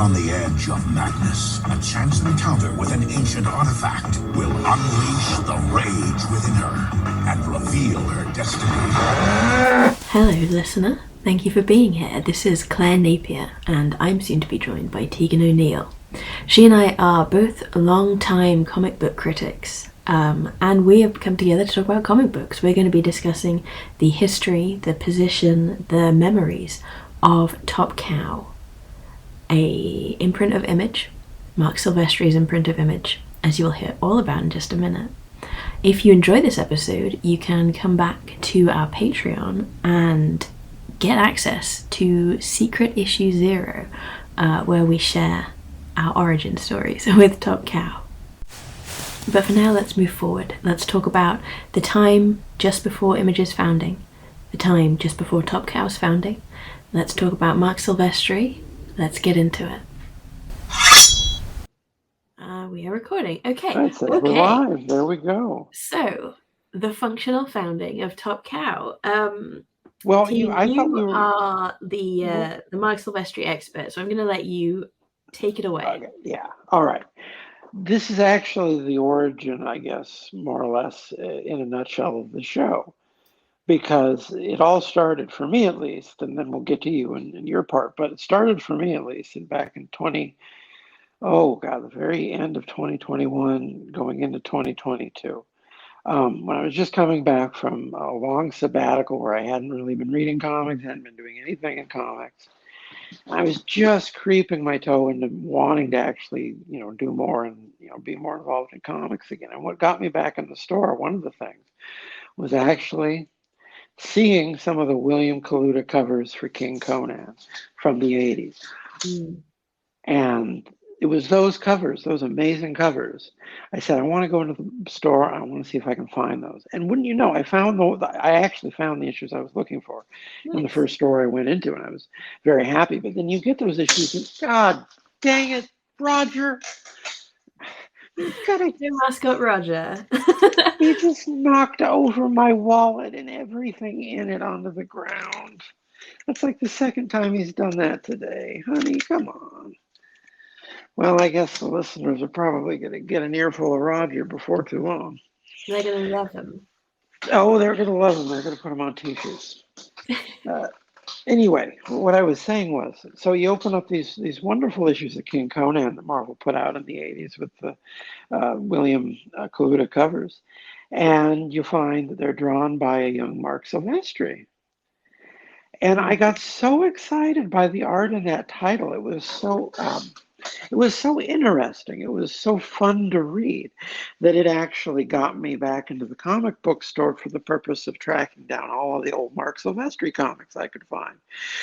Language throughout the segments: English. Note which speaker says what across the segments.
Speaker 1: on the edge of madness, a chance encounter with an ancient artifact will unleash the rage within her and reveal her destiny.
Speaker 2: Hello, listener. Thank you for being here. This is Claire Napier, and I'm soon to be joined by Tegan O'Neill. She and I are both long-time comic book critics, and we have come together to talk about comic books. We're going to be discussing the history, the position, the memories of Top Cow, a imprint of Image, Marc Silvestri's imprint of Image, as you'll hear all about in just a minute. If you enjoy this episode, you can come back to our Patreon and get access to Secret Issue 0, where we share our origin stories with Top Cow. But for now, let's move forward. Let's talk about the time just before Image's founding, the time just before Top Cow's founding. Let's talk about Marc Silvestri. Let's get into it. We are recording. Okay.
Speaker 3: That's it. We're live. There we go.
Speaker 2: So, the functional founding of Top Cow.
Speaker 3: Well,
Speaker 2: Tegan,
Speaker 3: I thought we were...
Speaker 2: are the Marc Silvestri expert, so I'm going to let you take it away.
Speaker 3: Okay. Yeah. All right. This is actually the origin, I guess, more or less, in a nutshell, of the show, because it all started, for me at least, and then we'll get to you and your part, but it started for me at least back in the very end of 2021, going into 2022. When I was just coming back from a long sabbatical where I hadn't really been reading comics, hadn't been doing anything in comics. I was just creeping my toe into wanting to actually, do more and, be more involved in comics again. And what got me back in the store, one of the things, was actually seeing some of the William Kaluta covers for King Conan from the 80s. And it was those covers, those amazing covers. I said, I want to go into the store. I want to see if I can find those. And wouldn't you know, I actually found the issues I was looking for in the first store I went into, and I was very happy. But then you get those issues, and God dang it, Roger.
Speaker 2: Your mascot, Roger.
Speaker 3: He just knocked over my wallet and everything in it onto the ground. That's like the second time he's done that today. Honey, come on. Well, I guess the listeners are probably going to get an earful of Roger before too long.
Speaker 2: They're going to love him.
Speaker 3: Oh, they're going to love him. They're going to put him on t-shirts. Anyway, what I was saying was, so you open up these wonderful issues of King Conan that Marvel put out in the 80s with the William Kaluta covers, and you find that they're drawn by a young Marc Silvestri. And I got so excited by the art in that title. It was so interesting. It was so fun to read that it actually got me back into the comic book store for the purpose of tracking down all of the old Marc Silvestri comics I could find.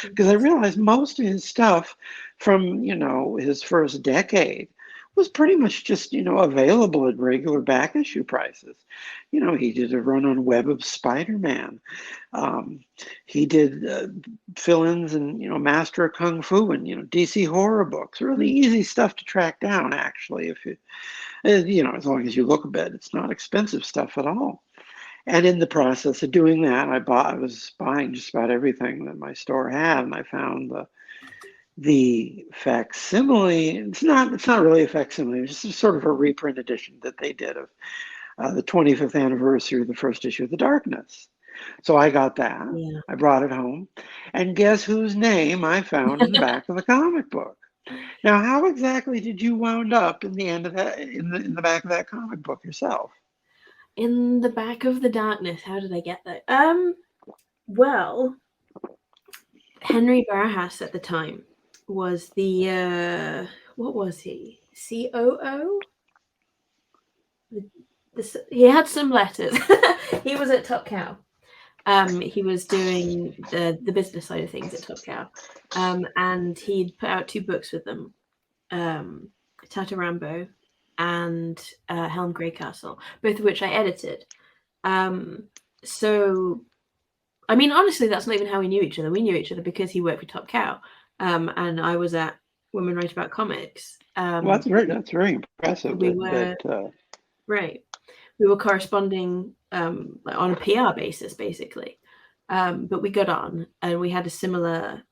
Speaker 3: Because I realized most of his stuff from, his first decade was pretty much just, available at regular back issue prices. He did a run on Web of Spider-Man. He did fill-ins and, Master of Kung Fu and, DC horror books. Really easy stuff to track down, actually, if you, as long as you look a bit. It's not expensive stuff at all. And in the process of doing that, I was buying just about everything that my store had, and I found the facsimile. It's not really a facsimile. It's just sort of a reprint edition that they did of the 25th anniversary of the first issue of The Darkness. So I got that. Yeah. I brought it home, and guess whose name I found in the back of the comic book? Now, how exactly did you wound up in the end of that in the back of that comic book yourself?
Speaker 2: In the back of The Darkness, how did I get there? Well, Henry Barajas at the time was the what was he? COO? He had some letters. He was at Top Cow. He was doing the business side of things at Top Cow. And he'd put out 2 books with them. Tata Rambo and Helm Greycastle, both of which I edited. So, I mean, honestly, that's not even how we knew each other. We knew each other because he worked for Top Cow. And I was at Women Write About Comics.
Speaker 3: Well, that's very impressive.
Speaker 2: Right. We were corresponding on a PR basis, basically. But we got on, and we had a similar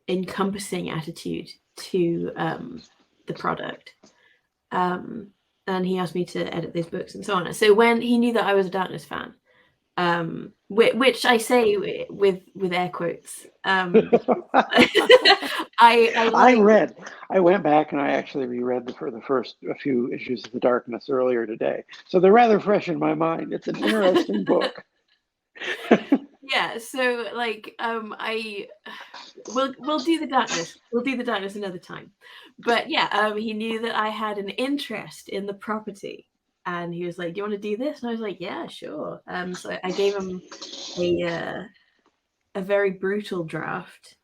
Speaker 2: encompassing attitude to the product. And he asked me to edit those books and so on. So when he knew that I was a Darkness fan, which I say with air quotes, I
Speaker 3: went back and I actually reread the first a few issues of The Darkness earlier today. So they're rather fresh in my mind. It's an interesting book.
Speaker 2: Yeah, so like we'll do the Darkness. We'll do the Darkness another time. But yeah, he knew that I had an interest in the property. And he was like, "Do you want to do this?" And I was like, "Yeah, sure." So I gave him a very brutal draft,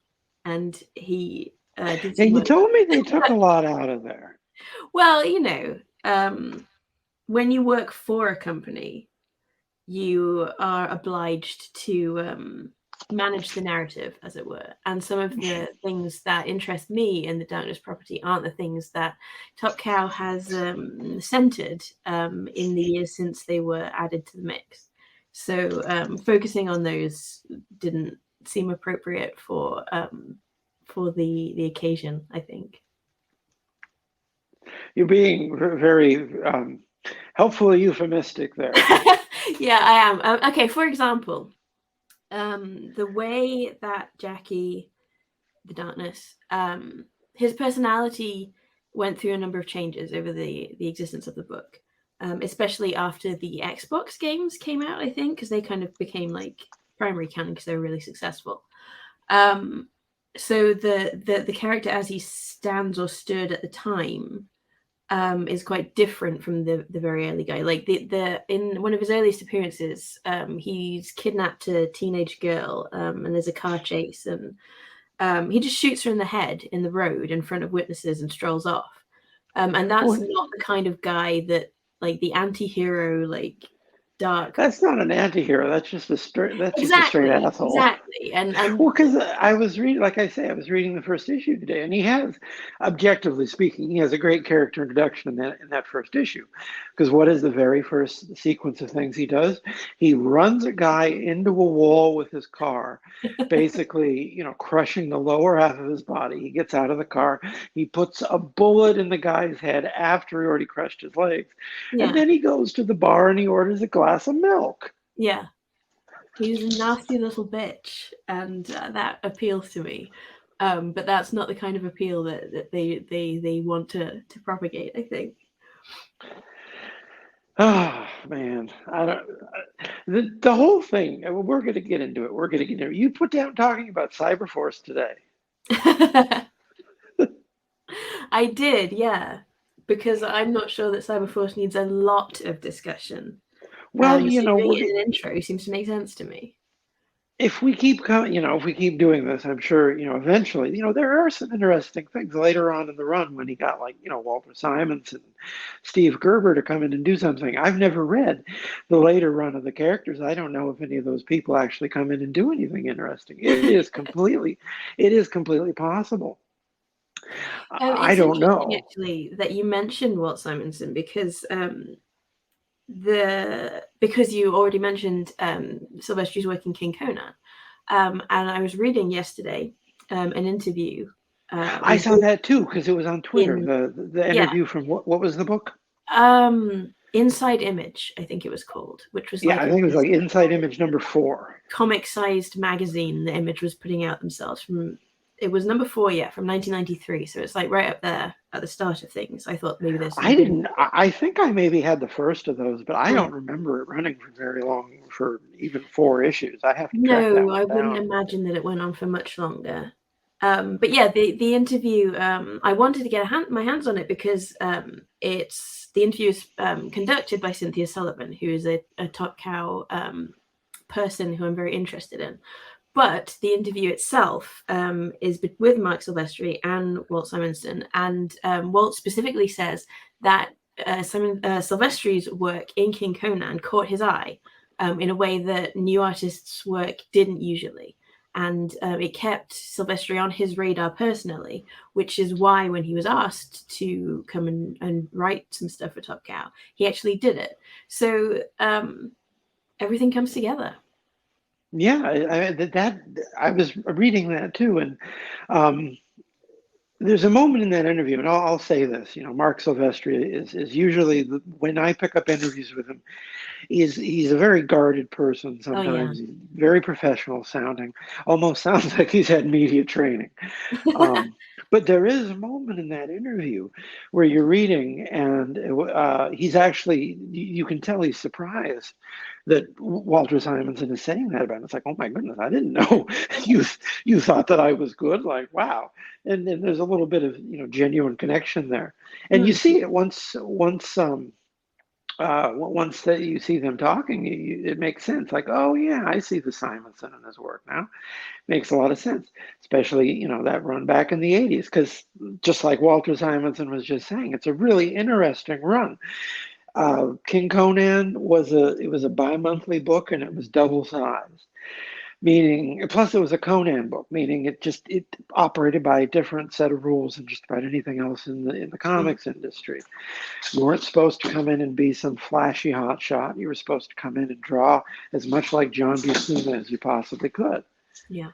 Speaker 2: and he did.
Speaker 3: Yeah, you told me they took a lot out of there.
Speaker 2: Well, when you work for a company, you are obliged to manage the narrative, as it were. And some of the things that interest me in the Darkness property aren't the things that Top Cow has centered in the years since they were added to the mix. So focusing on those didn't seem appropriate for the occasion, I think.
Speaker 3: You're being very helpfully euphemistic there.
Speaker 2: Yeah, I am. Okay, for example, the way that Jackie, the Darkness, his personality went through a number of changes over the existence of the book, especially after the Xbox games came out, I think, because they kind of became like primary canon because they were really successful. So the character as he stands or stood at the time is quite different from the very early guy. Like the in one of his earliest appearances, he's kidnapped a teenage girl, and there's a car chase, and he just shoots her in the head in the road in front of witnesses and strolls off. And that's not the kind of guy that, like, the anti-hero, like, dark.
Speaker 3: That's not an anti-hero. That's just a straight asshole.
Speaker 2: Exactly. And
Speaker 3: well, because I was reading, like I say, I was reading the first issue today, and he has, objectively speaking, he has a great character introduction in that first issue. Because what is the very first sequence of things he does? He runs a guy into a wall with his car, basically, crushing the lower half of his body. He gets out of the car. He puts a bullet in the guy's head after he already crushed his legs. Yeah. And then he goes to the bar and he orders a glass of milk.
Speaker 2: Yeah. He's a nasty little bitch, and that appeals to me. But that's not the kind of appeal that they want to propagate, I think.
Speaker 3: Oh man, I don't. The whole thing. We're going to get into it. You put down talking about Cyberforce today.
Speaker 2: I did, yeah, because I'm not sure that Cyberforce needs a lot of discussion.
Speaker 3: Well,
Speaker 2: doing it in an intro seems to make sense to me.
Speaker 3: If we keep doing this, I'm sure, eventually, there are some interesting things later on in the run when he got Walter Simons and Steve Gerber to come in and do something. I've never read the later run of the characters. I don't know if any of those people actually come in and do anything interesting. It is completely possible. I don't know.
Speaker 2: Actually, that you mentioned Walt Simonson because because you already mentioned Silvestri's work in King Conan, and I was reading yesterday an interview.
Speaker 3: I saw that too because it was on Twitter. The interview from what was the book?
Speaker 2: Inside Image, I think it was called, which was
Speaker 3: I think it was like Inside Image number 4.
Speaker 2: Comic-sized magazine the Image was putting out themselves from. It was number 4, from 1993. So it's like right up there at the start of things. I thought maybe there's.
Speaker 3: I think I maybe had the first of those, but I don't remember it running for very long, for even 4 issues. I have to track that one
Speaker 2: I wouldn't imagine that it went on for much longer. But yeah, the interview. I wanted to get my hands on it because the interview is conducted by Cynthia Sullivan, who is a Top Cow person who I'm very interested in. But the interview itself is with Marc Silvestri and Walt Simonson, and Walt specifically says that Silvestri's work in King Conan caught his eye in a way that new artists' work didn't usually, and it kept Silvestri on his radar personally, which is why when he was asked to come and write some stuff for Top Cow, he actually did it. So everything comes together.
Speaker 3: Yeah, I was reading that too, and there's a moment in that interview, and I'll say this, Marc Silvestri is usually, when I pick up interviews with him, he's a very guarded person
Speaker 2: Oh yeah.
Speaker 3: sometimes. He's very professional sounding, almost sounds like he's had media training. Um, but there is a moment in that interview where you're reading, and he's actually, you can tell he's surprised that Walter Simonson is saying that about him. It's like, oh my goodness, I didn't know you you thought that I was good. Like, wow. And then there's a little bit of genuine connection there, and you
Speaker 2: Mm,
Speaker 3: see it once that you see them talking, it makes sense. Like, oh yeah, I see the Simonson in his work now. Makes a lot of sense, especially that run back in the '80s, because just like Walter Simonson was just saying, it's a really interesting run. King Conan was a bi-monthly book, and it was double size, meaning, plus it was a Conan book, meaning it operated by a different set of rules than just about anything else in the
Speaker 2: mm,
Speaker 3: comics industry. You weren't supposed to come in and be some flashy hotshot. You were supposed to come in and draw as much like John Buscema as you possibly could.
Speaker 2: yeah.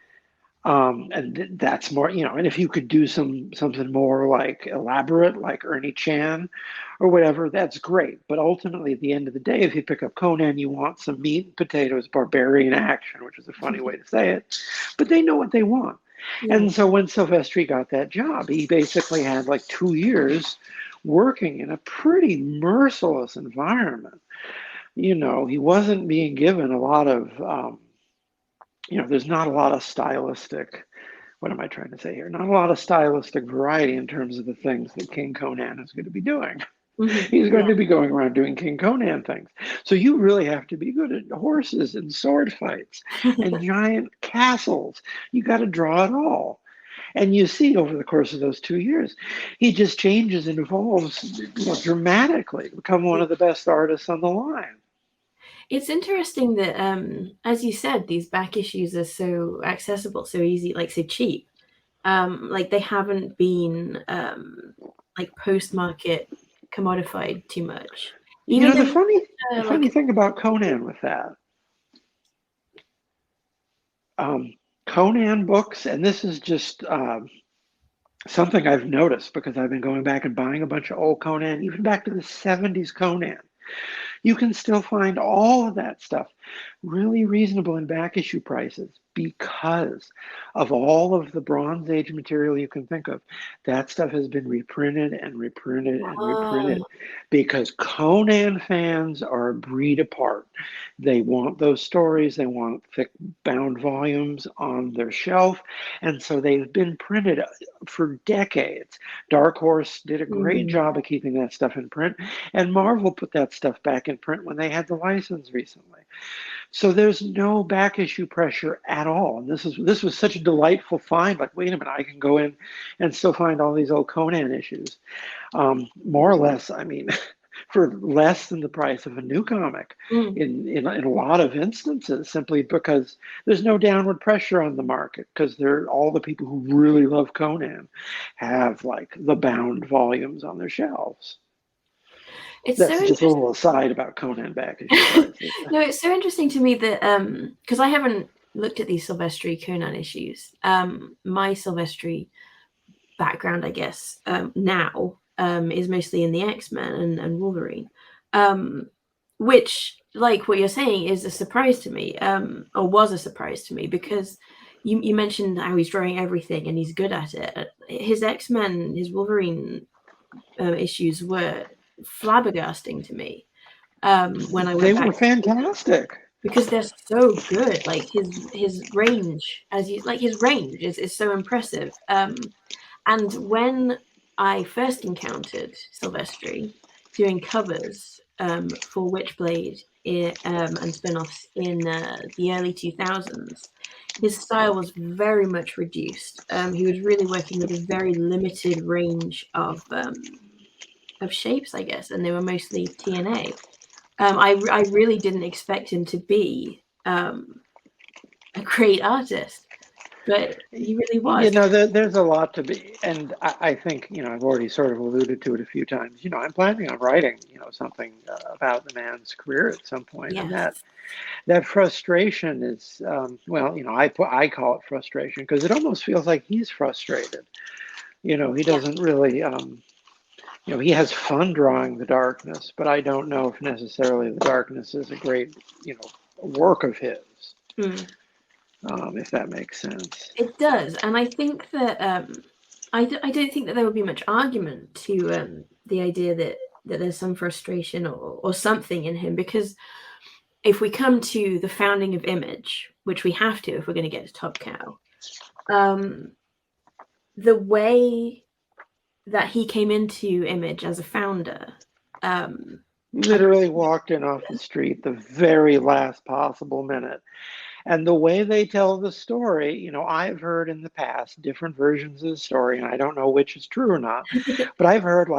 Speaker 3: And that's more, and if you could do something more like elaborate, like Ernie Chan or whatever, that's great. But ultimately, at the end of the day, if you pick up Conan, you want some meat and potatoes, barbarian action, which is a funny way to say it. But they know what they want.
Speaker 2: Yeah.
Speaker 3: And so when Silvestri got that job, he basically had like 2 years working in a pretty merciless environment. He wasn't being given a lot of there's not a lot of stylistic, what am I trying to say here? Not a lot of stylistic variety in terms of the things that King Conan is going to be doing. He's going
Speaker 2: Yeah.
Speaker 3: to be going around doing King Conan things. So you really have to be good at horses and sword fights and giant castles. You got to draw it all. And you see over the course of those 2 years, he just changes and evolves dramatically to become one of the best artists on the line.
Speaker 2: It's interesting that, as you said, these back issues are so accessible, so easy, like so cheap. Like they haven't been like post-market commodified too much. Even
Speaker 3: The
Speaker 2: though,
Speaker 3: funny
Speaker 2: like,
Speaker 3: thing about Conan with that, Conan books, and this is just something I've noticed because I've been going back and buying a bunch of old Conan, even back to the '70s Conan. You can still find all of that stuff really reasonable in back issue prices because of all of the Bronze Age material you can think of. That stuff has been reprinted and reprinted and reprinted
Speaker 2: oh,
Speaker 3: because Conan fans are a breed apart. They want those stories, they want thick bound volumes on their shelf, and so they've been printed for decades. Dark Horse did a great
Speaker 2: mm,
Speaker 3: job of keeping that stuff in print, and Marvel put that stuff back in print when they had the license recently. So there's no back issue pressure at all. And this was such a delightful find. Like, wait a minute, I can go in and still find all these old Conan issues, more or less. I mean, for less than the price of a new comic,
Speaker 2: mm.
Speaker 3: in a lot of instances, simply because there's no downward pressure on the market because they're all the people who really love Conan have like the bound volumes on their shelves.
Speaker 2: It's so
Speaker 3: That's just a
Speaker 2: interesting.
Speaker 3: little aside about Conan back issue prices.
Speaker 2: No, it's so interesting to me that because I haven't looked at these Silvestri Conan issues. My Silvestri background, I guess, now is mostly in the X-Men and Wolverine, which, like what you're saying, is a surprise to me, or was a surprise to me, because you mentioned how he's drawing everything and he's good at it. His X-Men, his Wolverine issues were flabbergasting to me when I
Speaker 3: They
Speaker 2: went
Speaker 3: were
Speaker 2: back,
Speaker 3: fantastic.
Speaker 2: because they're so good. Like his range, as you like, his range is so impressive. And when I first encountered Silvestri doing covers for Witchblade and spin-offs in the early 2000s, his style was very much reduced. He was really working with a very limited range of shapes, I guess, and they were mostly TNA. I really didn't expect him to be a great artist, but he really was.
Speaker 3: There's a lot to be, and I think, I've already sort of alluded to it a few times. I'm planning on writing, something about the man's career at some point, and that
Speaker 2: Yes.
Speaker 3: that frustration is, well, I call it frustration because it almost feels like he's frustrated. He doesn't really, he has fun drawing the darkness, but I don't know if necessarily the darkness is a great, work of his, if that makes sense.
Speaker 2: It does, and I think that I don't think that there would be much argument to the idea that there's some frustration or something in him, because if we come to the founding of Image, which we have to if we're going to get to Top Cow, the way that he came into Image as a founder,
Speaker 3: literally walked in off the street the very last possible minute. And the way they tell the story, I've heard in the past different versions of the story, and I don't know which is true or not, but I've heard,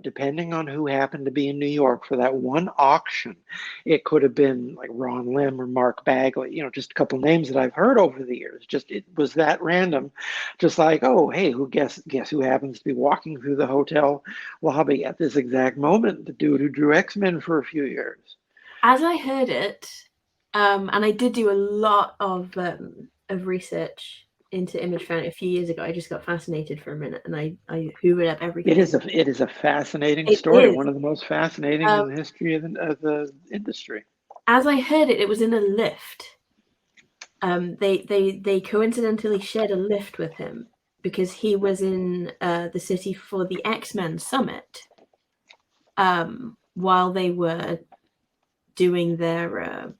Speaker 3: depending on who happened to be in New York for that one auction, it could have been like Ron Lim or Mark Bagley, just a couple names that I've heard over the years. Just, it was that random, just like, oh, hey, guess who happens to be walking through the hotel lobby at this exact moment? The dude who drew X-Men for a few years.
Speaker 2: As I heard it, and I did do a lot of research into Image Founding a few years ago. I just got fascinated for a minute, and I hoovered up everything.
Speaker 3: It is a fascinating story, one of the most fascinating in the history of the industry.
Speaker 2: As I heard it, it was in a lift. They coincidentally shared a lift with him because he was in the city for the X-Men Summit while they were doing their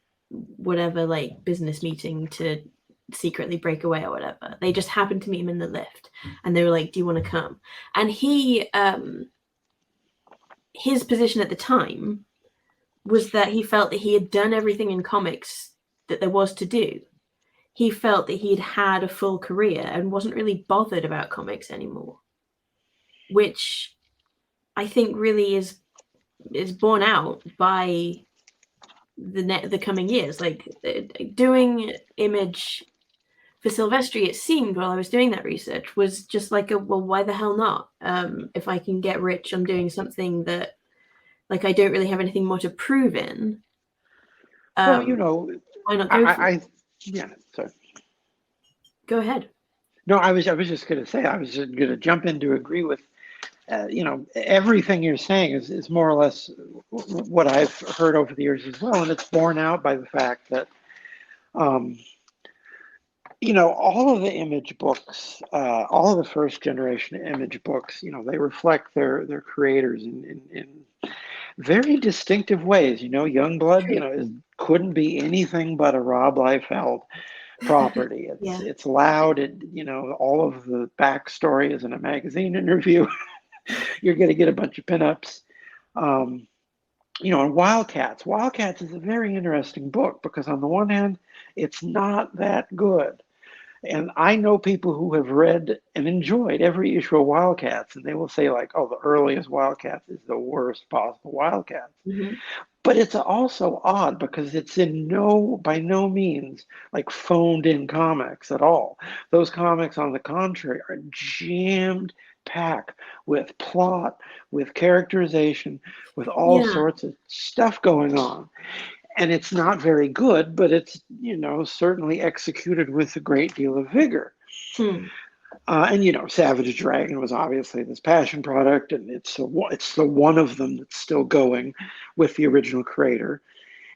Speaker 2: whatever, like, business meeting to secretly break away or whatever. They just happened to meet him in the lift, and they were like, do you want to come? And he his position at the time was that he felt that he had done everything in comics that there was to do. He felt that he'd had a full career and wasn't really bothered about comics anymore, which I think really is borne out by the coming years. Like, doing Image for Silvestri, it seemed, while I was doing that research, was just like, well, why the hell not? If I can get rich, I'm doing something that, like, I don't really have anything more to prove in.
Speaker 3: Well,
Speaker 2: why not go for it?
Speaker 3: Yeah, sorry.
Speaker 2: Go ahead.
Speaker 3: No, I was just going to say, I was going to jump in to agree with, everything you're saying is more or less what I've heard over the years as well. And it's borne out by the fact that, all of the Image books, all of the first generation Image books, they reflect their creators in very distinctive ways. Youngblood, couldn't be anything but a Rob Liefeld property. It's loud. All of the backstory is in a magazine interview. You're going to get a bunch of pinups. And Wildcats. Wildcats is a very interesting book because on the one hand, it's not that good. And I know people who have read and enjoyed every issue of Wildcats, and they will say, like, oh, the earliest Wildcats is the worst possible Wildcats.
Speaker 2: Mm-hmm.
Speaker 3: But it's also odd because it's by no means like phoned in comics at all. Those comics, on the contrary, are jammed packed with plot, with characterization, with all sorts of stuff going on. And it's not very good, but it's, certainly executed with a great deal of vigor. And, Savage Dragon was obviously this passion product, and it's the one of them that's still going with the original creator.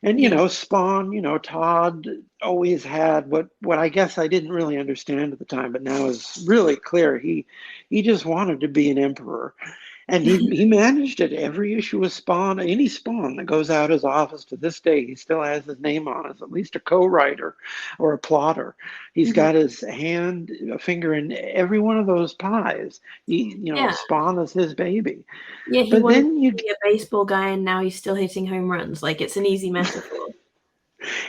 Speaker 3: And, Spawn, Todd always had what I guess I didn't really understand at the time, but now is really clear. He just wanted to be an emperor. And he managed it. Every issue of Spawn, any Spawn that goes out his office to this day, he still has his name on it, at least a co-writer or a plotter. He's got his finger in every one of those pies. Spawn is his baby.
Speaker 2: Yeah, he wanted to be a baseball guy, and now he's still hitting home runs. Like, it's an easy metaphor.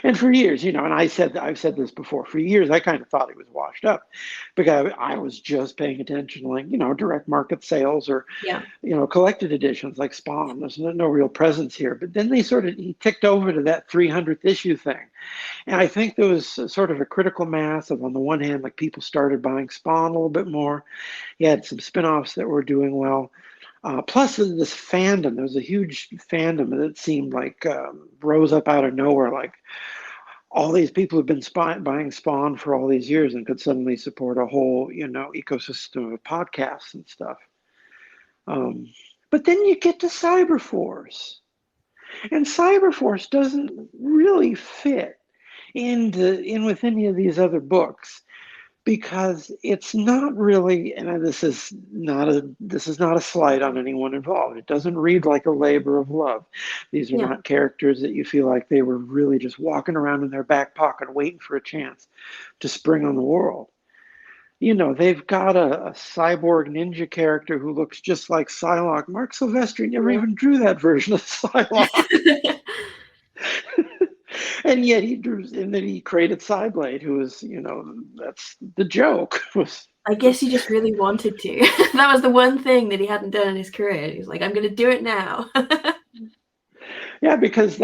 Speaker 3: And for years, and I've said this before, for years, I kind of thought he was washed up because I was just paying attention to, like, direct market sales or, collected editions like Spawn. There's no real presence here. But then he ticked over to that 300th issue thing. And I think there was sort of a critical mass of, on the one hand, like, people started buying Spawn a little bit more. He had some spinoffs that were doing well. Plus, this fandom, there was a huge fandom that seemed like rose up out of nowhere. Like, all these people who've been buying Spawn for all these years and could suddenly support a whole, ecosystem of podcasts and stuff. But then you get to Cyberforce, and Cyberforce doesn't really fit in with any of these other books, because it's not really, and this is not a slight on anyone involved. It doesn't read like a labor of love. These are not characters that you feel like they were really just walking around in their back pocket waiting for a chance to spring on the world. They've got a cyborg ninja character who looks just like Psylocke. Marc Silvestri never even drew that version of Psylocke. And yet he created Cyblade, who was, that's the joke.
Speaker 2: I guess he just really wanted to. That was the one thing that he hadn't done in his career. He was like, I'm going to do it now.
Speaker 3: Yeah, because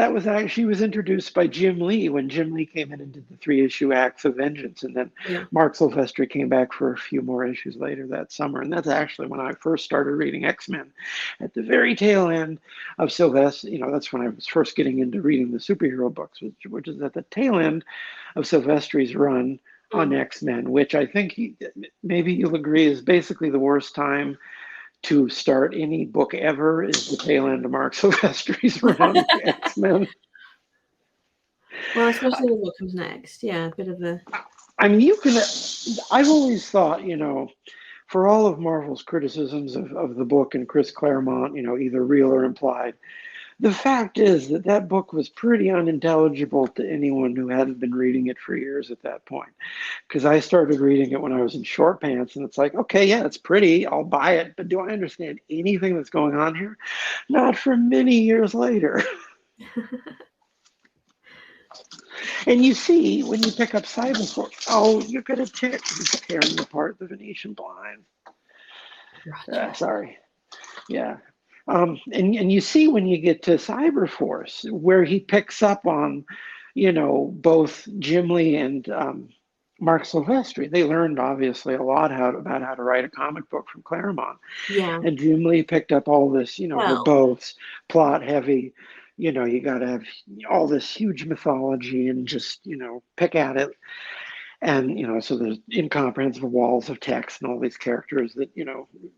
Speaker 3: she was introduced by Jim Lee when Jim Lee came in and did the 3-issue Acts of Vengeance, and then Marc Silvestri came back for a few more issues later that summer, and that's actually when I first started reading X-Men. At the very tail end of Silvestri, that's when I was first getting into reading the superhero books, which is at the tail end of Silvestri's run on X-Men, which I think maybe you'll agree is basically the worst time to start any book ever, is the tail end of Marc Silvestri's run of X-Men.
Speaker 2: Well, especially with what comes next. Yeah, a bit of a...
Speaker 3: I mean, I've always thought, for all of Marvel's criticisms of the book and Chris Claremont, either real or implied, the fact is that book was pretty unintelligible to anyone who hadn't been reading it for years at that point. Because I started reading it when I was in short pants, and it's like, okay, yeah, it's pretty, I'll buy it, but do I understand anything that's going on here? Not for many years later. And you see, when you pick up Cyberforce, oh, you're going to tear, he's tearing apart the Venetian blind. Sorry. Yeah. And you see when you get to Cyberforce, where he picks up on, both Jim Lee and Marc Silvestri. They learned, obviously, a lot about how to write a comic book from Claremont.
Speaker 2: Yeah.
Speaker 3: And Jim Lee picked up all this, verbose, plot heavy, you got to have all this huge mythology and just, pick at it. And, so there's incomprehensible walls of text and all these characters that,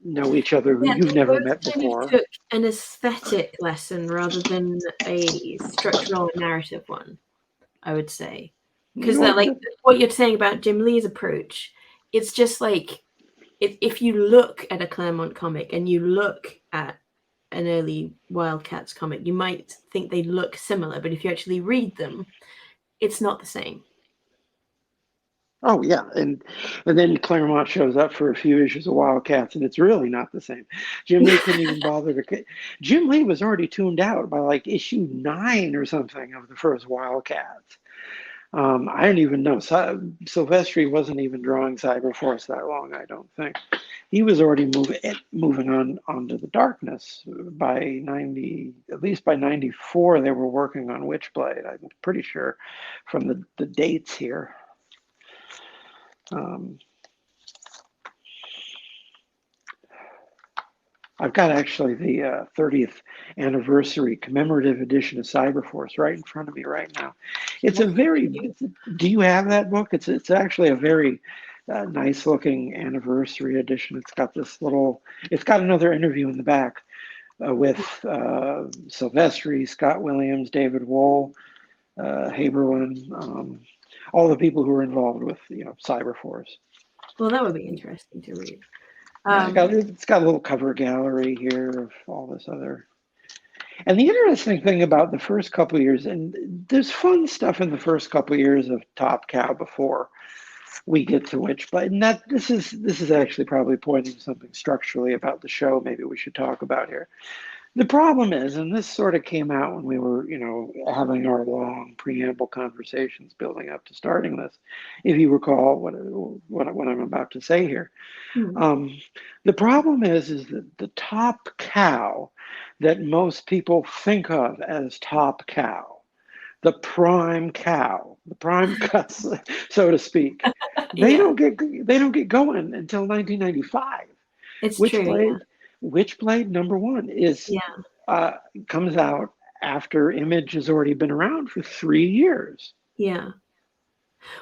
Speaker 3: know each other who you've never met before.
Speaker 2: Took an aesthetic lesson rather than a structural narrative one, I would say. Because what you're saying about Jim Lee's approach, it's just like, if you look at a Claremont comic and you look at an early Wildcats comic, you might think they look similar, but if you actually read them, it's not the same.
Speaker 3: Oh, yeah. And then Claremont shows up for a few issues of Wildcats, and it's really not the same. Jim Lee couldn't even bother to... Jim Lee was already tuned out by like issue 9 or something of the first Wildcats. I don't even know. Silvestri wasn't even drawing Cyberforce that long, I don't think. He was already moving on to the darkness. By 90, at least by 94, they were working on Witchblade. I'm pretty sure from the dates here. I've got actually the 30th anniversary commemorative edition of Cyberforce right in front of me right now. Do you have that book? It's actually a very nice looking anniversary edition. It's got another interview in the back with Silvestri, Scott Williams, David Wohl, Haberlin, all the people who were involved with Cyberforce.
Speaker 2: Well, that would be interesting to read.
Speaker 3: It's got a little cover gallery here of all this other. And the interesting thing about the first couple of years, and there's fun stuff in the first couple of years of Top Cow before we get to Witchblade, and that this is actually probably pointing something structurally about the show maybe we should talk about here. The problem is, and this sort of came out when we were, having our long preamble conversations building up to starting this, if you recall what I'm about to say here. Mm-hmm. The problem is that the Top Cow that most people think of as Top Cow, the prime cow, the prime cuts, so to speak, they don't get going until 1995.
Speaker 2: It's true. Yeah.
Speaker 3: Witchblade #1 is comes out after Image has already been around for 3 years.
Speaker 2: Yeah.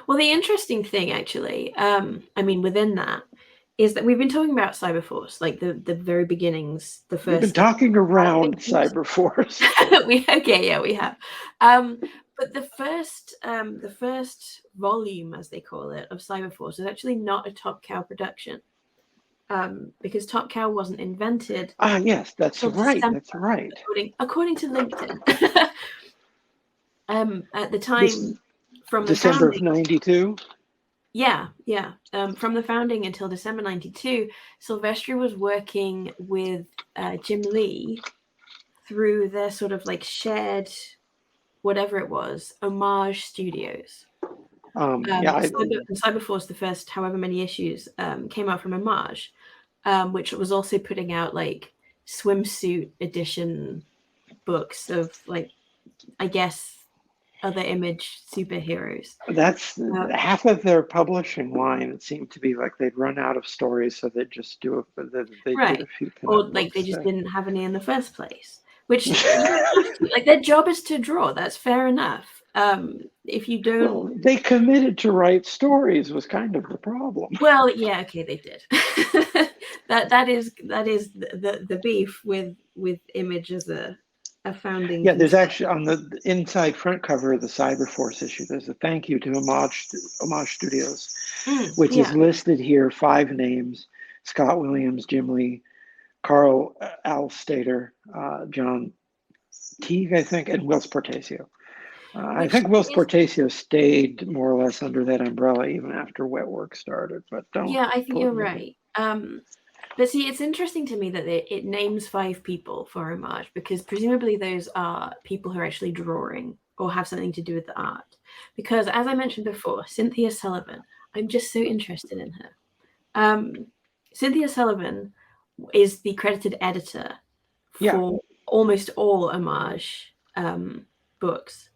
Speaker 2: Well, the interesting thing, actually, I mean, within that, is that we've been talking about Cyberforce, like the very beginnings, the
Speaker 3: We've been
Speaker 2: first
Speaker 3: talking around
Speaker 2: foundations.
Speaker 3: Cyberforce.
Speaker 2: we have. But the first volume, as they call it, of Cyberforce is actually not a Top Cow production, because Top Cow wasn't invented
Speaker 3: Ah, yes, that's
Speaker 2: till
Speaker 3: right.
Speaker 2: December,
Speaker 3: That's right.
Speaker 2: according to LinkedIn. At the
Speaker 3: This
Speaker 2: time, from the
Speaker 3: December
Speaker 2: founding.
Speaker 3: of '92.
Speaker 2: Yeah. From the founding until December 92, Silvestri was working with Jim Lee through their sort of like shared, whatever it was, Homage Studios.
Speaker 3: Yeah,
Speaker 2: Cyberforce, the first however many issues, came out from Homage, which was also putting out like swimsuit edition books of, like, I guess, other Image superheroes.
Speaker 3: that's half of their publishing line. It seemed to be like they'd run out of stories, so they'd just do they did
Speaker 2: Right.
Speaker 3: a few
Speaker 2: Or
Speaker 3: pinup
Speaker 2: like they
Speaker 3: books.
Speaker 2: just didn't have any in the first place. Which you don't have to. Like, their job is to draw. That's fair enough. If you
Speaker 3: Well,
Speaker 2: don't,
Speaker 3: they committed to write stories was kind of the problem.
Speaker 2: well, yeah, okay, they did. that is the beef with Image as a founding
Speaker 3: Yeah, there's
Speaker 2: concern.
Speaker 3: actually on the inside front cover of the Cyberforce issue, there's a thank you to Homage Studios, which is
Speaker 2: Yeah.
Speaker 3: listed here, 5 names: Scott Williams, Jim Lee, Carl Alstater, John Teague, I think, and Whilce Portacio. I
Speaker 2: Which
Speaker 3: think Whilce
Speaker 2: is,
Speaker 3: Portacio stayed more or less under that umbrella even after Wetwork started, but don't
Speaker 2: yeah, I think
Speaker 3: quote
Speaker 2: you're
Speaker 3: me.
Speaker 2: right. But see, it's interesting to me that it names 5 people for Homage, because presumably those are people who are actually drawing or have something to do with the art. Because, as I mentioned before, Cynthia Sullivan, I'm just so interested in her. Cynthia Sullivan is the credited editor
Speaker 3: Yeah,
Speaker 2: for almost all Homage books.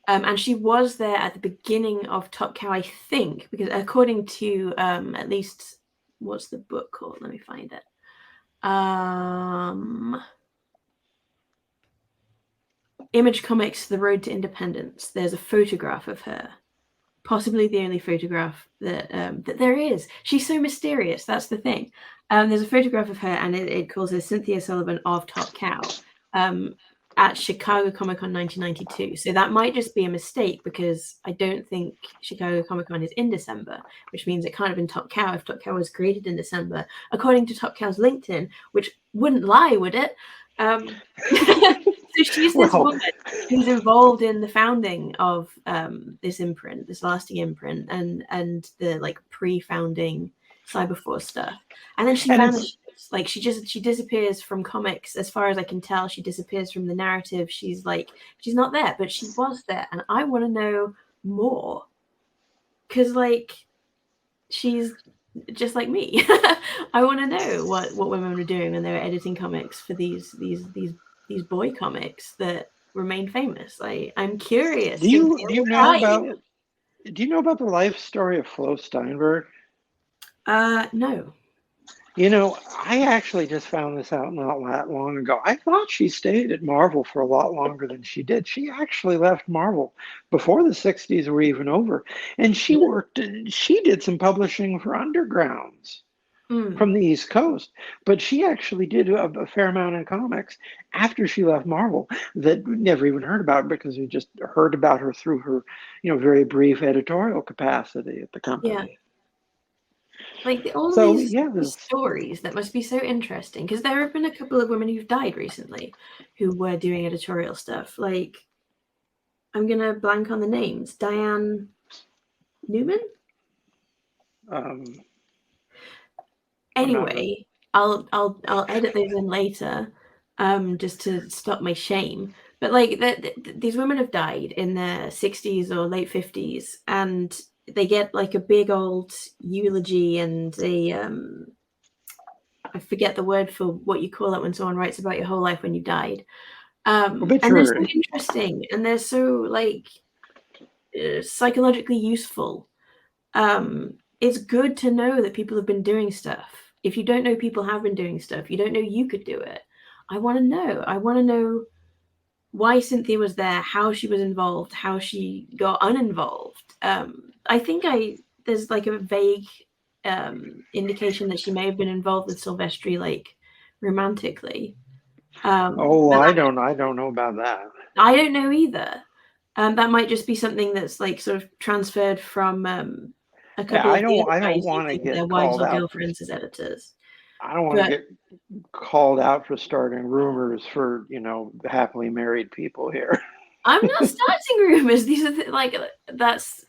Speaker 2: And she was there at the beginning of Top Cow, I think, because according to at least, what's the book called? Let me find it. Image Comics: The Road to Independence. There's a photograph of her, possibly the only photograph that there is. She's so mysterious. That's the thing. There's a photograph of her, and it calls her Cynthia Sullivan of Top Cow. At Chicago Comic-Con 1992. So that might just be a mistake, because I don't think Chicago Comic-Con is in December, which means it can't have been Top Cow if Top Cow was created in December, according to Top Cow's LinkedIn, which wouldn't lie, would it? So she's this woman who's involved in the founding of this imprint, this lasting imprint, and the like pre-founding Cyberforce stuff. And then she vanishes. Like, she disappears from comics. As far as I can tell, she disappears from the narrative. She's not there, but she was there, and I want to know more, because like, she's just like me. I want to know what women were doing when they were editing comics for these boy comics that remained famous. I'm curious.
Speaker 3: do you know
Speaker 2: Where are
Speaker 3: about
Speaker 2: you?
Speaker 3: the life story of Flo Steinberg?
Speaker 2: No.
Speaker 3: You know, I actually just found this out not that long ago. I thought she stayed at Marvel for a lot longer than she did. She actually left Marvel before the 60s were even over. And she did some publishing for Undergrounds from the East Coast. But she actually did a fair amount in comics after she left Marvel that we never even heard about, because we just heard about her through her, very brief editorial capacity at the company.
Speaker 2: Yeah. Like, all
Speaker 3: So,
Speaker 2: these
Speaker 3: yeah,
Speaker 2: stories that must be so interesting, because there have been a couple of women who've died recently who were doing editorial stuff. Like, I'm gonna blank on the names. Diane Newman. Anyway, I'll edit those in later, just to stop my shame. But like, these women have died in their 60s or late 50s, and they get like a big old eulogy, and I forget the word for what you call it when someone writes about your whole life when you died. And they're so
Speaker 3: obituary.
Speaker 2: interesting, and they're so like psychologically useful. It's good to know that people have been doing stuff. If you don't know people have been doing stuff, you don't know you could do it. I want to know. I want to know why Cynthia was there, how she was involved, how she got uninvolved. there's like a vague indication that she may have been involved with Silvestri, like romantically.
Speaker 3: I don't know about that.
Speaker 2: I don't know either. That might just be something that's like sort of transferred from a couple of the other guys
Speaker 3: want to
Speaker 2: using their
Speaker 3: get
Speaker 2: wives
Speaker 3: called
Speaker 2: or
Speaker 3: out.
Speaker 2: girlfriends as editors.
Speaker 3: I don't want to get called out for starting rumors for, happily married people here.
Speaker 2: I'm not starting rumors. These are that's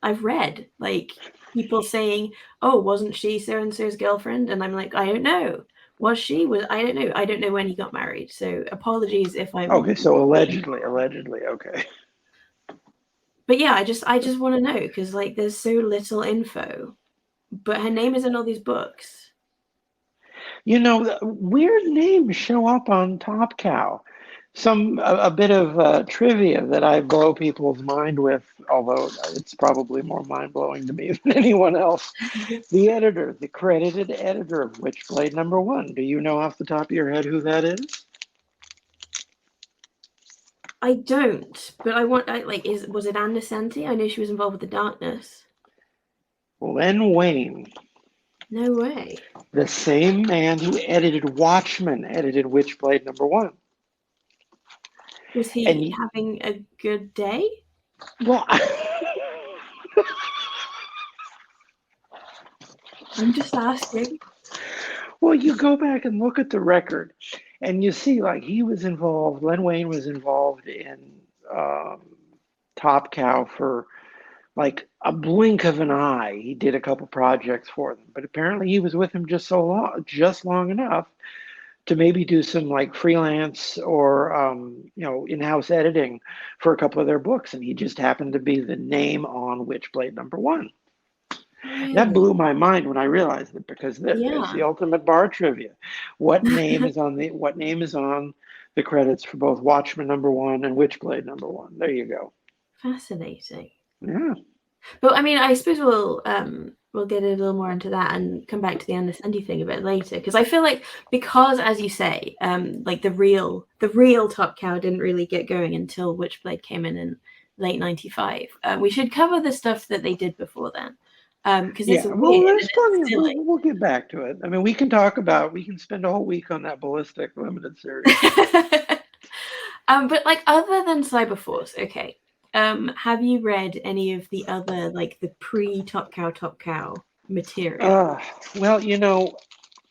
Speaker 2: I've read like people saying, "Oh, wasn't she so and so's girlfriend?" And I'm like, I don't know. Was she? I don't know. I don't know when he got married. So apologies if I'm
Speaker 3: okay. So allegedly, okay.
Speaker 2: But yeah, I just want to know because like there's so little info, but her name is in all these books.
Speaker 3: Weird names show up on Top Cow. A bit of trivia that I blow people's mind with, although it's probably more mind blowing to me than anyone else. The credited editor of Witchblade #1. Do you know off the top of your head who that is?
Speaker 2: I don't, but was it Anne Nesenti? I know she was involved with the Darkness.
Speaker 3: Len Wein.
Speaker 2: No way.
Speaker 3: The same man who edited Watchmen edited Witchblade #1.
Speaker 2: Was he having a good day?
Speaker 3: Well,
Speaker 2: I'm just asking.
Speaker 3: Well, you go back and look at the record, and you see like he was involved. Len Wein was involved in Top Cow for like a blink of an eye. He did a couple projects for them, but apparently he was with them just long enough to maybe do some like freelance or in-house editing for a couple of their books, and he just happened to be the name on Witchblade #1.
Speaker 2: Really?
Speaker 3: That blew my mind when I realized it, because there's the ultimate bar trivia. What name is on the credits for both Watchmen #1 and Witchblade #1? There you go.
Speaker 2: Fascinating.
Speaker 3: Yeah.
Speaker 2: But I mean, I suppose we'll get a little more into that and come back to the Anne Nesenti thing a bit later, because I feel like because, as you say, like the real Top Cow didn't really get going until Witchblade came in late '95. We should cover the stuff that they did before then. Because it's weird.
Speaker 3: There's plenty. We'll get back to it. I mean, we can spend a whole week on that Ballistic limited series.
Speaker 2: But like other than Cyberforce, okay. Have you read any of the other like the pre-Top Cow material?
Speaker 3: Well,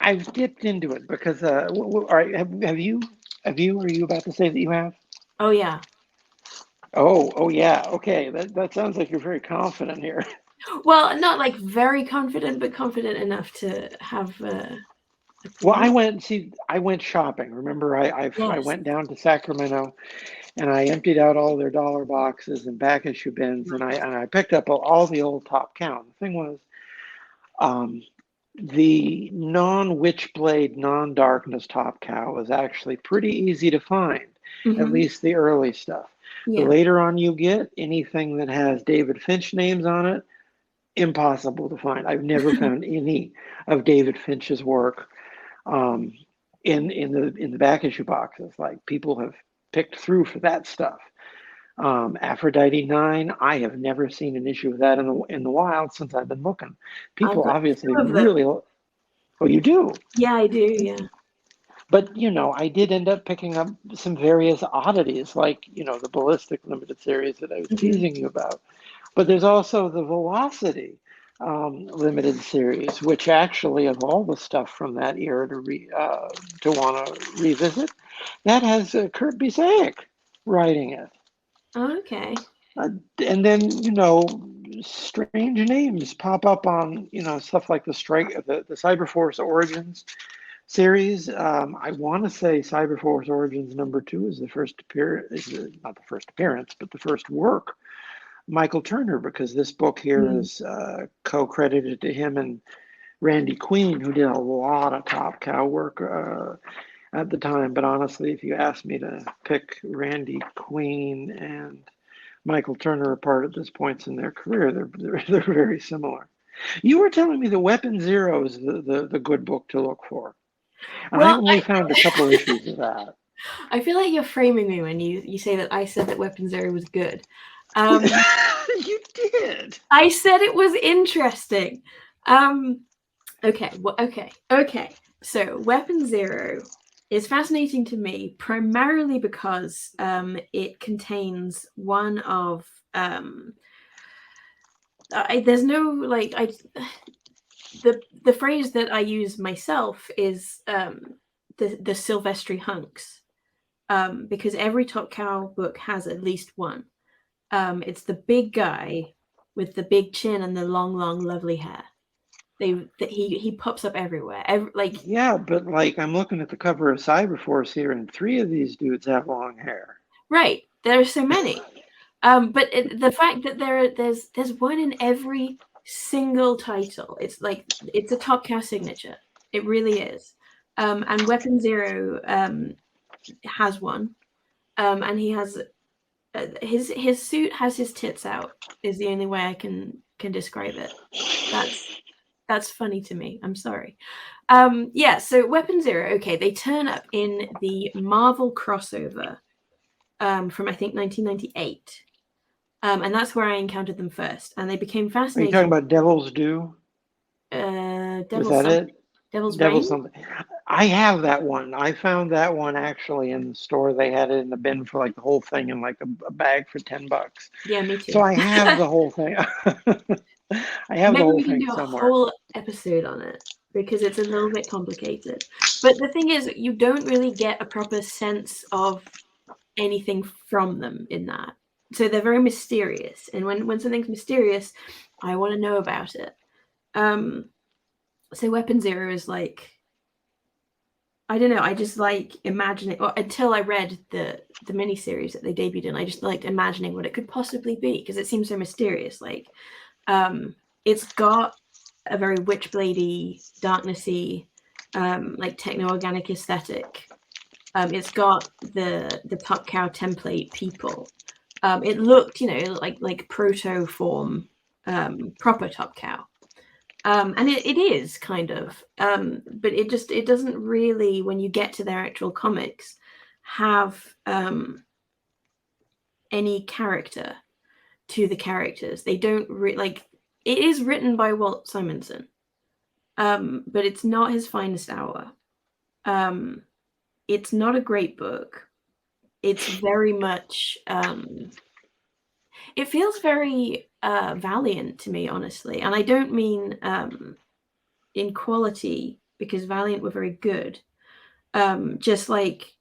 Speaker 3: I've dipped into it because all right, have you? Are you about to say that you have?
Speaker 2: Oh yeah.
Speaker 3: Oh yeah. Okay, that sounds like you're very confident here.
Speaker 2: Well, not like very confident, but confident enough to have.
Speaker 3: Well, I went shopping. Remember, I went down to Sacramento, and I emptied out all their dollar boxes and back issue bins, and I picked up all the old Top Cow. The thing was, the non-Witchblade, non-Darkness Top Cow was actually pretty easy to find, at least the early stuff.
Speaker 2: Yeah.
Speaker 3: The later on you get anything that has David Finch names on it, impossible to find. I've never found any of David Finch's work in the back issue boxes. Like, people have picked through for that stuff. Aphrodite 9, I have never seen an issue of that in the wild since I've been looking. People obviously really. Oh, you do?
Speaker 2: Yeah, I do. Yeah.
Speaker 3: But I did end up picking up some various oddities, like the Ballistic limited series that I was teasing you about. But there's also the Velocity limited series, which actually, of all the stuff from that era to want to revisit, that has Kurt Busiek writing it.
Speaker 2: Oh, okay.
Speaker 3: And then strange names pop up on stuff like the Cyberforce Origins series. I want to say Cyberforce Origins #2 is the first appearance, not the first appearance, but the first work. Michael Turner, because this book here is co-credited to him and Randy Queen, who did a lot of Top Cow work at the time. But honestly, if you asked me to pick Randy Queen and Michael Turner apart at this point in their career, they're very similar. You were telling me the Weapon Zero is the good book to look for. And I only found a couple issues of that.
Speaker 2: I feel like you're framing me when you say that I said that Weapon Zero was good.
Speaker 3: You did.
Speaker 2: I said it was interesting. Okay. So Weapon Zero is fascinating to me primarily because it contains one of there's no like the phrase that I use myself is the Silvestri hunks, because every Top Cow book has at least one. It's the big guy with the big chin and the long, lovely hair. He pops up everywhere.
Speaker 3: Yeah, but like I'm looking at the cover of Cyberforce here, and 3 of these dudes have long hair.
Speaker 2: Right, there are so many. But the fact that there's one in every single title, it's a Top Cow signature. It really is. And Weapon Zero has one, and he has his suit has his tits out. Is the only way I can describe it. That's funny to me. I'm sorry. Yeah. So Weapon Zero. Okay, they turn up in the Marvel crossover from I think 1998. And that's where I encountered them first, and they became fascinating.
Speaker 3: Are you talking about Devil's Due?
Speaker 2: Devil's
Speaker 3: Was that
Speaker 2: something?
Speaker 3: it?
Speaker 2: Devil's
Speaker 3: Devil's
Speaker 2: Reign?
Speaker 3: something. I have that one. I found that one actually in the store. They had it in the bin for like the whole thing in like a bag for $10.
Speaker 2: Yeah, me too.
Speaker 3: So I have the whole thing. I have the
Speaker 2: Maybe
Speaker 3: whole
Speaker 2: we can
Speaker 3: thing
Speaker 2: do a
Speaker 3: somewhere.
Speaker 2: whole episode on it because it's a little bit complicated. But the thing is, you don't really get a proper sense of anything from them in that. So they're very mysterious, and when something's mysterious, I want to know about it. So Weapon Zero is like, I don't know, I just like imagining, or until I read the miniseries that they debuted in, I just liked imagining what it could possibly be because it seems so mysterious. Like, it's got a very Witchblade-y, darknessy, like techno-organic aesthetic. It's got the Top Cow template people. It looked, like proto form, proper Top Cow. And it is kind of, but it doesn't really, when you get to their actual comics, have any character to the characters. They don't like. It is written by Walt Simonson, but it's not his finest hour. It's not a great book. It's very much. It feels very Valiant to me, honestly, and I don't mean in quality because Valiant were very good. Just like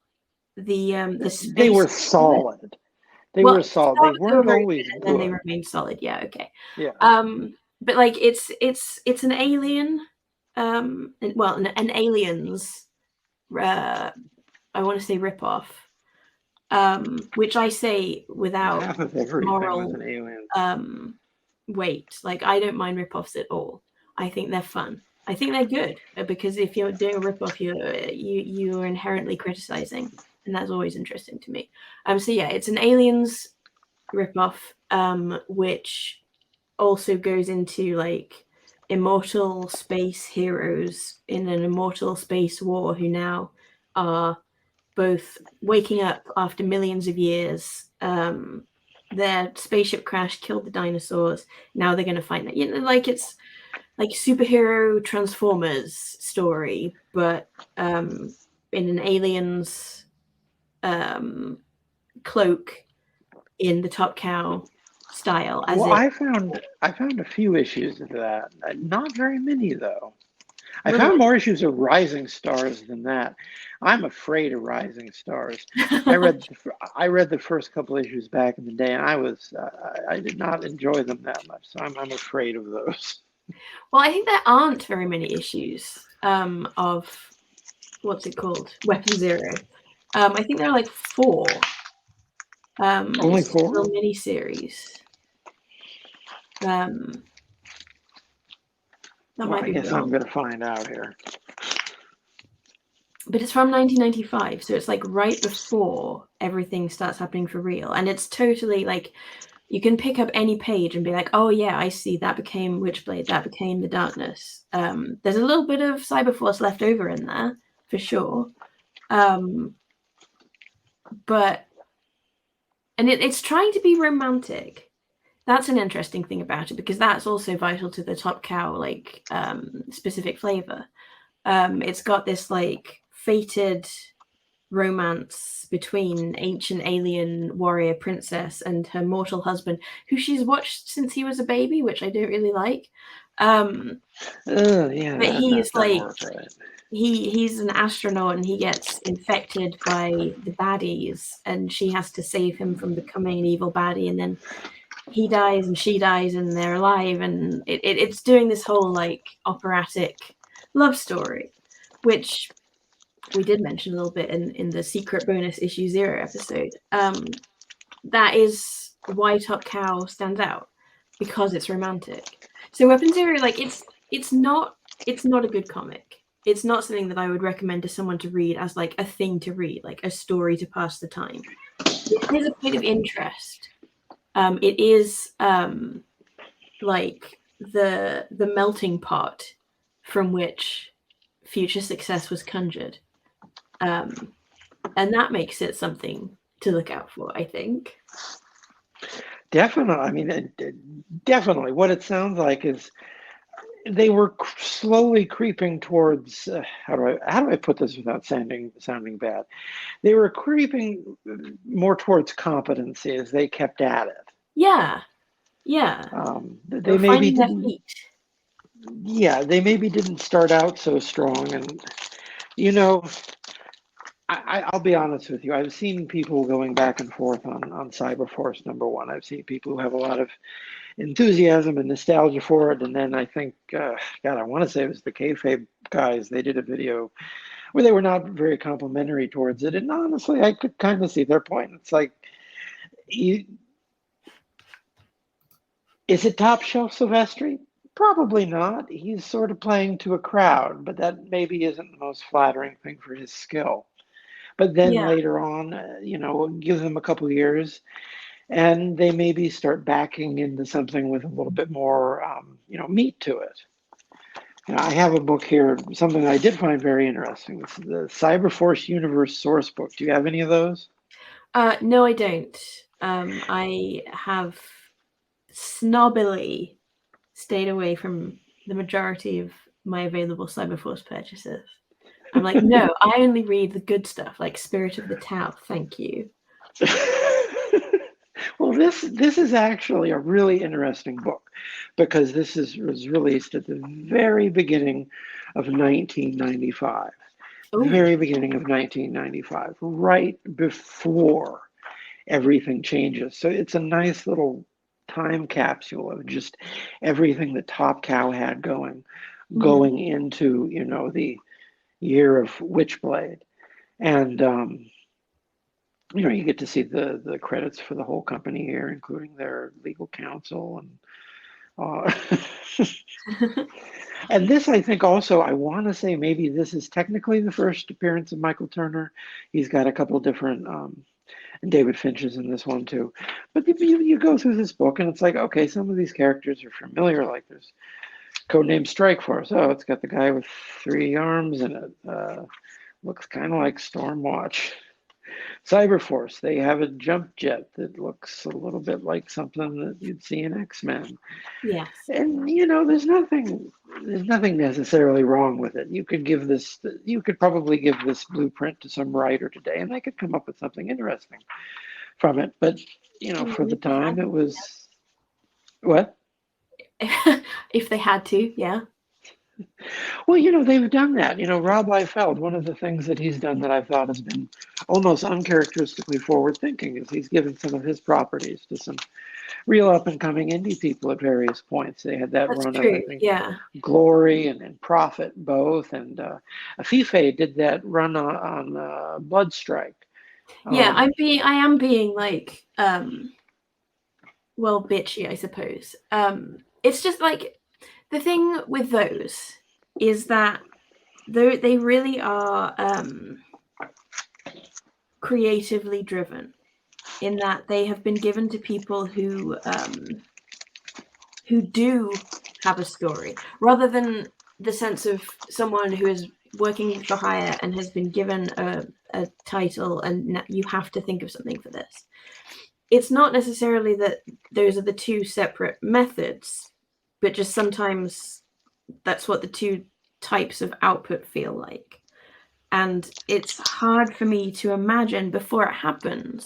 Speaker 2: the space.
Speaker 3: They were solid. They were solid. They weren't always good.
Speaker 2: And then they remained solid. Yeah. Okay.
Speaker 3: Yeah.
Speaker 2: But like it's an alien. An aliens. I want to say ripoff. Which I say without
Speaker 3: half of everything
Speaker 2: moral
Speaker 3: was an alien.
Speaker 2: Weight. Like I don't mind ripoffs at all. I think they're fun. I think they're good because if you're doing a ripoff, you are inherently criticizing, and that's always interesting to me. So yeah, it's an aliens ripoff, which also goes into like immortal space heroes in an immortal space war who now are both waking up after millions of years. Their spaceship crash killed the dinosaurs. Now they're going to find that. Like it's like superhero Transformers story, but in an aliens cloak in the Top Cow style.
Speaker 3: I found a few issues of that. Not very many though. I
Speaker 2: Really?
Speaker 3: found more issues of Rising Stars than that. I'm afraid of Rising Stars. I read the first couple issues back in the day, and I did not enjoy them that much. So I'm afraid of those.
Speaker 2: Well, I think there aren't very many issues of what's it called, Weapon Zero. I think there are like 4.
Speaker 3: Only 4?
Speaker 2: A little mini-series.
Speaker 3: I guess I'm going to find out here.
Speaker 2: But it's from 1995, so it's like right before everything starts happening for real. And it's totally like, you can pick up any page and be like, oh yeah, I see, that became Witchblade, that became the Darkness. There's a little bit of Cyberforce left over in there, for sure. But And it's trying to be romantic. That's an interesting thing about it, because that's also vital to the Top Cow, like, specific flavor. It's got this, like, fated romance between ancient alien warrior princess and her mortal husband, who she's watched since he was a baby, which I don't really like.
Speaker 3: Yeah,
Speaker 2: But he's
Speaker 3: that
Speaker 2: like,
Speaker 3: works, right?
Speaker 2: he's an astronaut, and he gets infected by the baddies, and she has to save him from becoming an evil baddie, and then he dies and she dies and they're alive, and it's doing this whole, like, operatic love story, which we did mention a little bit in the secret bonus issue 0 episode. That is why Top Cow stands out, because it's romantic. So Weapon Zero, like, it's not a good comic. It's not something that I would recommend to someone to read as, like, a thing to read, like a story to pass the time. It is a point of interest. It is like the melting pot from which future success was conjured. And that makes it something to look out for, I think.
Speaker 3: Definitely. I mean, definitely. What it sounds like is they were slowly creeping towards. How do I put this without sounding bad? They were creeping more towards competency as they kept at it.
Speaker 2: Yeah.
Speaker 3: They maybe
Speaker 2: finding their
Speaker 3: didn't.
Speaker 2: feet.
Speaker 3: Yeah, they maybe didn't start out so strong, and you know, I'll be honest with you. I've seen people going back and forth on Cyberforce #1. I've seen people who have a lot of enthusiasm and nostalgia for it, and then I think, God, I want to say it was the Kayfabe guys. They did a video where they were not very complimentary towards it, and honestly, I could kind of see their point. It's like, is it top shelf Silvestri? Probably not. He's sort of playing to a crowd, but that maybe isn't the most flattering thing for his skill. But then
Speaker 2: Yeah.
Speaker 3: later on, give them a couple of years, and they maybe start backing into something with a little bit more, meat to it. I have a book here, something I did find very interesting. It's the Cyberforce Universe source book. Do you have any of those?
Speaker 2: No, I don't. I have snobbily stayed away from the majority of my available Cyberforce purchases. I'm like, no, I only read the good stuff, like Spirit of the Tau. Thank you.
Speaker 3: Well, this is actually a really interesting book, because this was released at the very beginning of 1995.
Speaker 2: Ooh.
Speaker 3: Very beginning of 1995, right before everything changes. So it's a nice little time capsule of just everything that Top Cow had going into, the year of Witchblade. And you get to see the credits for the whole company here, including their legal counsel and and this, I think, also, I want to say maybe this is technically the first appearance of Michael Turner. He's got a couple different, and David Finch is in this one too. But you go through this book and it's like, okay, some of these characters are familiar. Like there's Codename Strikeforce. Oh, it's got the guy with 3 arms and it looks kind of like Stormwatch. Cyberforce, they have a jump jet that looks a little bit like something that you'd see in X-Men.
Speaker 2: Yes.
Speaker 3: And there's nothing necessarily wrong with it. You could probably give this blueprint to some writer today and they could come up with something interesting from it. But for the time it was what?
Speaker 2: If they had to, yeah.
Speaker 3: Well, they've done that. Rob Liefeld, one of the things that he's done that I thought has been almost uncharacteristically forward-thinking is he's given some of his properties to some real up-and-coming indie people at various points. They had that
Speaker 2: That's
Speaker 3: run
Speaker 2: true.
Speaker 3: of, I think,
Speaker 2: Yeah.
Speaker 3: Glory and Prophet both, and Afife did that run on Bloodstrike.
Speaker 2: Yeah, I am being like, well, bitchy, I suppose. It's just like, the thing with those is that they really are creatively driven, in that they have been given to people who do have a story, rather than the sense of someone who is working for hire and has been given a title and you have to think of something for this. it's not necessarily that those are the two separate methods, but just sometimes that's what the two types of output feel like. And it's hard for me to imagine before it happens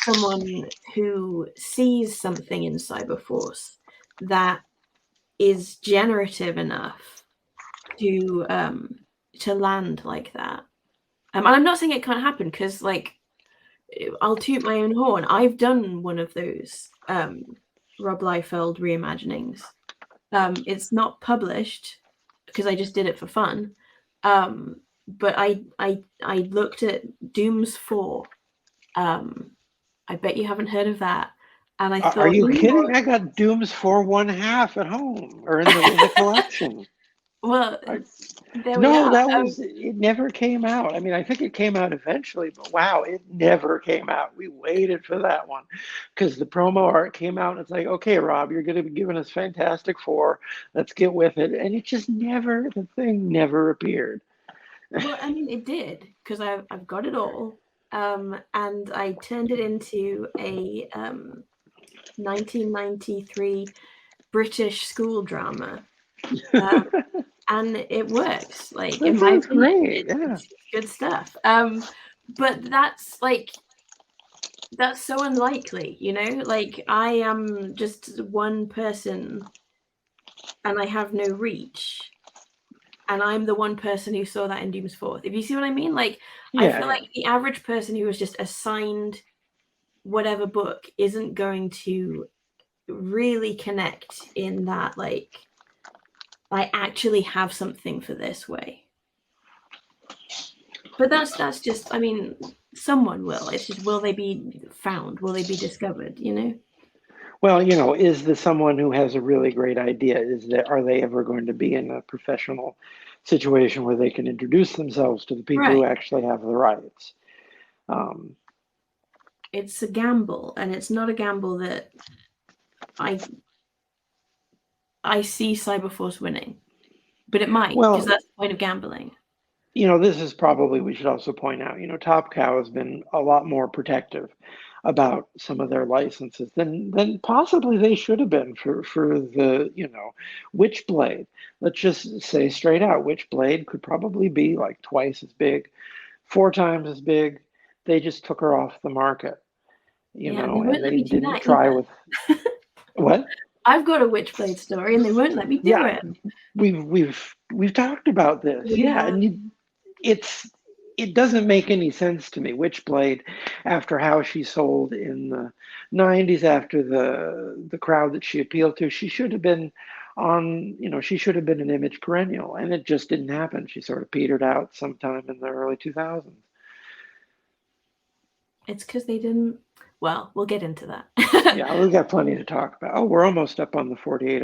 Speaker 2: someone who sees something in Cyberforce that is generative enough to land like that. And I'm not saying it can't happen, because like, I'll toot my own horn. I've done one of those Rob Liefeld reimaginings. It's not published because I just did it for fun. But I looked at Dooms 4. I bet you haven't heard of that. And I thought,
Speaker 3: are you kidding? I got Dooms 4 1/2 at home, or in the collection.
Speaker 2: Well,
Speaker 3: no, that was, it never came out. I mean, I think it came out eventually, but wow, it never came out. We waited for that one because the promo art came out and it's like, okay, Rob, you're going to be giving us Fantastic Four. Let's get with it. And it just never, the thing never appeared.
Speaker 2: Well, I mean, it did, because I've got it all. And I turned it into a 1993 British school drama. And it works. Like,
Speaker 3: that sounds great. Yeah.
Speaker 2: It's good stuff. But that's so unlikely, you know? Like, I am just one person and I have no reach. And I'm the one person who saw that in Dooms 4. If you see what I mean? Like, yeah, I feel like the average person who was just assigned whatever book isn't going to really connect in that, like, I actually have something for this way. But that's just, I mean, someone will. It's just, will they be found? Will they be discovered, you know?
Speaker 3: Well, you know, is the someone who has a really great idea, are they ever going to be in a professional situation where they can introduce themselves to the people who actually have the rights?
Speaker 2: It's a gamble, and it's not a gamble that I see Cyberforce winning, but it might, because that's the point of gambling.
Speaker 3: You know, this is probably, we should also point out, you know, Top Cow has been a lot more protective about some of their licenses than possibly they should have been for the, you know, Witchblade. Let's just say straight out, Witchblade could probably be like twice as big, 4 times as big. They just took her off the market, you know, and they didn't try with what?
Speaker 2: I've got a Witchblade story, and they won't let me do it.
Speaker 3: We've talked about this, and it doesn't make any sense to me. Witchblade, after how she sold in the 90s, after the crowd that she appealed to, she should have been on, you know, she should have been an Image perennial, and it just didn't happen. She sort of petered out sometime in the early 2000s.
Speaker 2: It's because they didn't. Well, we'll get into that.
Speaker 3: Yeah, we've got plenty to talk about. Oh, we're almost up on the 48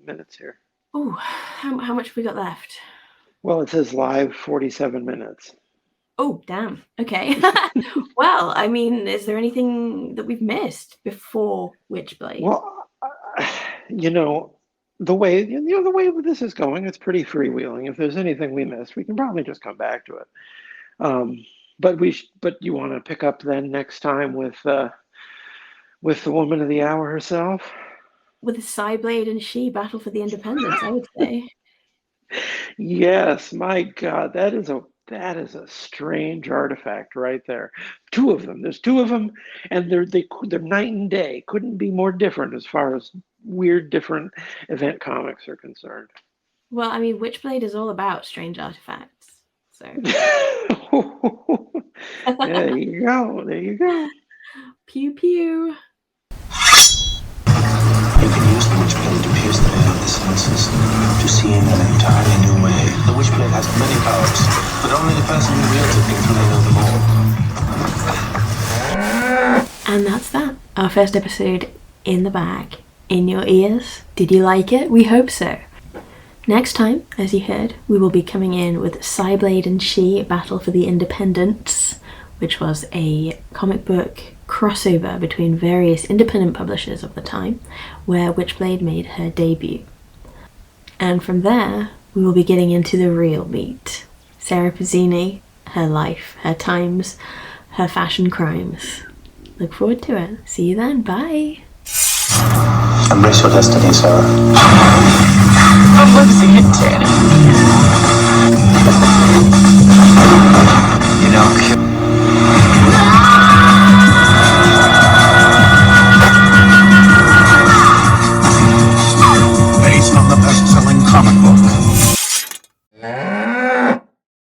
Speaker 3: minutes here.
Speaker 2: Oh, how much have we got left?
Speaker 3: Well, it says live 47 minutes.
Speaker 2: Oh, damn. Okay. Well, I mean, is there anything that we've missed before Witchblade?
Speaker 3: Well, you know, the way this is going, it's pretty freewheeling. If there's anything we missed, we can probably just come back to it. But you want to pick up then next time with the woman of the hour herself?
Speaker 2: With the Cyblade and she battle for the independence, I would say.
Speaker 3: Yes, my God, that is a strange artifact right there. 2 of them. There's 2 of them, and they're night and day. Couldn't be more different as far as weird, different event comics are concerned.
Speaker 2: Well, I mean, Witchblade is all about strange artifacts. So
Speaker 3: there you go. There you go.
Speaker 2: Pew pew.
Speaker 1: You can use the Witchblade to pierce the veil of the senses, to see in an entirely new way. The Witchblade has many powers, but only the person who wields it can truly know them all.
Speaker 2: And that's that. Our first episode in the bag, in your ears. Did you like it? We hope so. Next time, as you heard, we will be coming in with Cyblade and She Battle for the Independence, which was a comic book crossover between various independent publishers of the time, where Witchblade made her debut. And from there, we will be getting into the real meat. Sarah Pezzini, her life, her times, her fashion crimes. Look forward to it. See you then. Bye.
Speaker 4: Embrace your destiny, Sarah.
Speaker 5: I'm losing it, Danny.